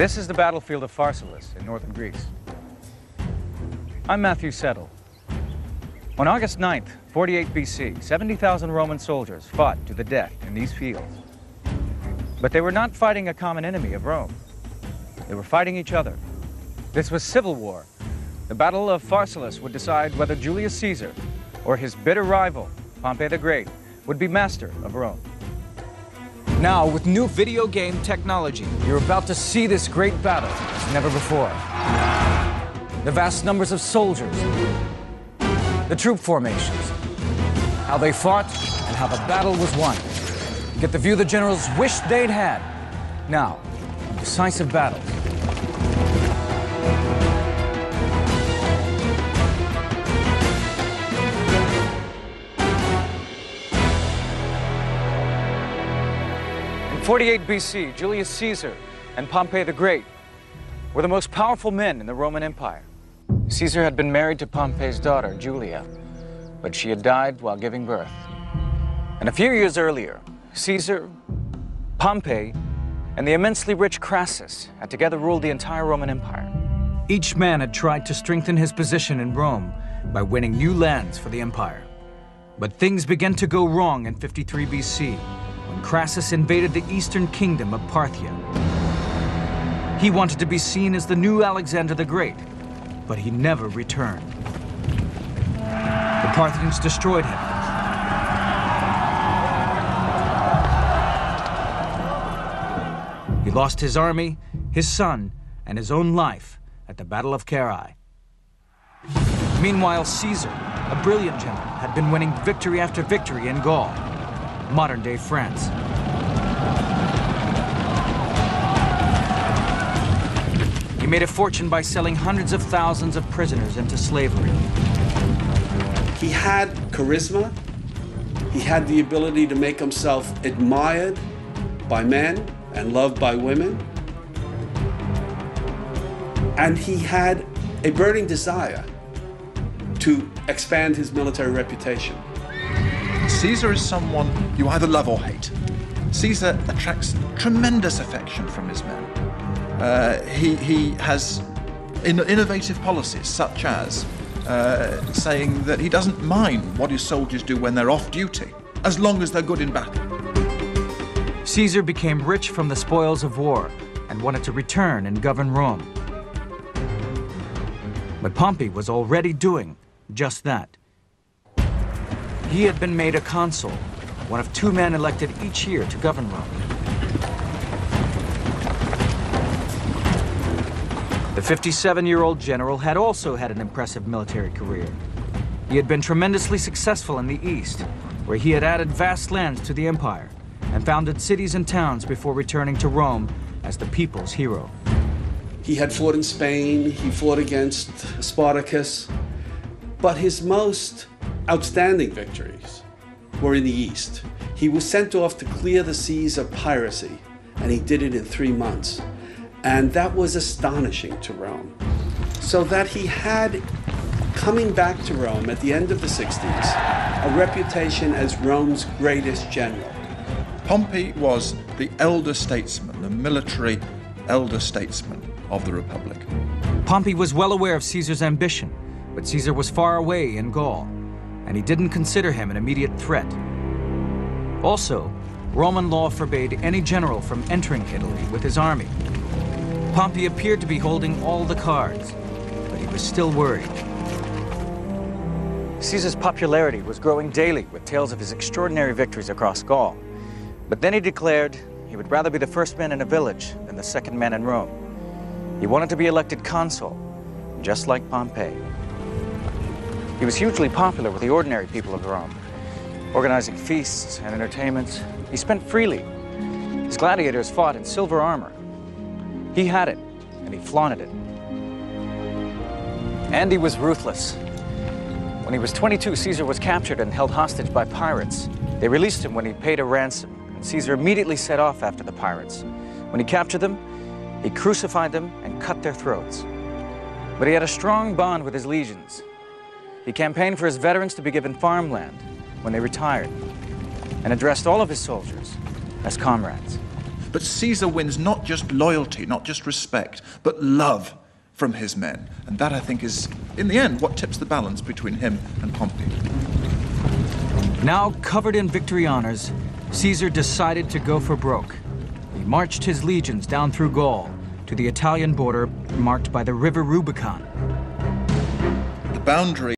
This is the battlefield of Pharsalus in northern Greece. I'm Matthew Settle. On August 9th, 48 BC, 70,000 Roman soldiers fought to the death in these fields. But they were not fighting a common enemy of Rome. They were fighting each other. This was civil war. The Battle of Pharsalus would decide whether Julius Caesar or his bitter rival, Pompey the Great, would be master of Rome. Now, with new video game technology, You're about to see this great battle as never before. The vast numbers of soldiers, the troop formations, how they fought, and how the battle was won. You get the view the generals wished they'd had. Now, decisive battles. In 48 BC, Julius Caesar and Pompey the Great were the most powerful men in the Roman Empire. Caesar had been married to Pompey's daughter, Julia, but she had died while giving birth. And a few years earlier, Caesar, Pompey, and the immensely rich Crassus had together ruled the entire Roman Empire. Each man had tried to strengthen his position in Rome by winning new lands for the empire. But things began to go wrong in 53 BC, when Crassus invaded the eastern kingdom of Parthia. He wanted to be seen as the new Alexander the Great, but he never returned. The Parthians destroyed him. He lost his army, his son, and his own life at the Battle of Carrhae. Meanwhile, Caesar, a brilliant general, had been winning victory after victory in Gaul, modern-day France. He made a fortune by selling hundreds of thousands of prisoners into slavery. He had charisma. He had the ability to make himself admired by men and loved by women. And he had a burning desire to expand his military reputation. Caesar is someone you either love or hate. Caesar attracts tremendous affection from his men. He has innovative policies, such as saying that he doesn't mind what his soldiers do when they're off duty, as long as they're good in battle. Caesar became rich from the spoils of war and wanted to return and govern Rome. But Pompey was already doing just that. He had been made a consul, one of two men elected each year to govern Rome. The 57-year-old general had also had an impressive military career. He had been tremendously successful in the East, where he had added vast lands to the empire and founded cities and towns before returning to Rome as the people's hero. He had fought in Spain, he fought against Spartacus, but his most outstanding victories were in the East. He was sent off to clear the seas of piracy, and he did it in 3 months. And that was astonishing to Rome. So that he had, coming back to Rome at the end of the 60s, a reputation as Rome's greatest general. Pompey was the elder statesman, the military elder statesman of the Republic. Pompey was well aware of Caesar's ambition, but Caesar was far away in Gaul, and he didn't consider him an immediate threat. Also, Roman law forbade any general from entering Italy with his army. Pompey appeared to be holding all the cards, but he was still worried. Caesar's popularity was growing daily with tales of his extraordinary victories across Gaul. But then he declared he would rather be the first man in a village than the second man in Rome. He wanted to be elected consul, just like Pompey. He was hugely popular with the ordinary people of Rome, organizing feasts and entertainments. He spent freely. His gladiators fought in silver armor. He had it, and he flaunted it. And he was ruthless. When he was 22, Caesar was captured and held hostage by pirates. They released him when he paid a ransom, and Caesar immediately set off after the pirates. When he captured them, he crucified them and cut their throats. But he had a strong bond with his legions. He campaigned for his veterans to be given farmland when they retired, and addressed all of his soldiers as comrades. But Caesar wins not just loyalty, not just respect, but love from his men. And that, I think, is, in the end, what tips the balance between him and Pompey. Now covered in victory honors, Caesar decided to go for broke. He marched his legions down through Gaul to the Italian border marked by the river Rubicon. The boundary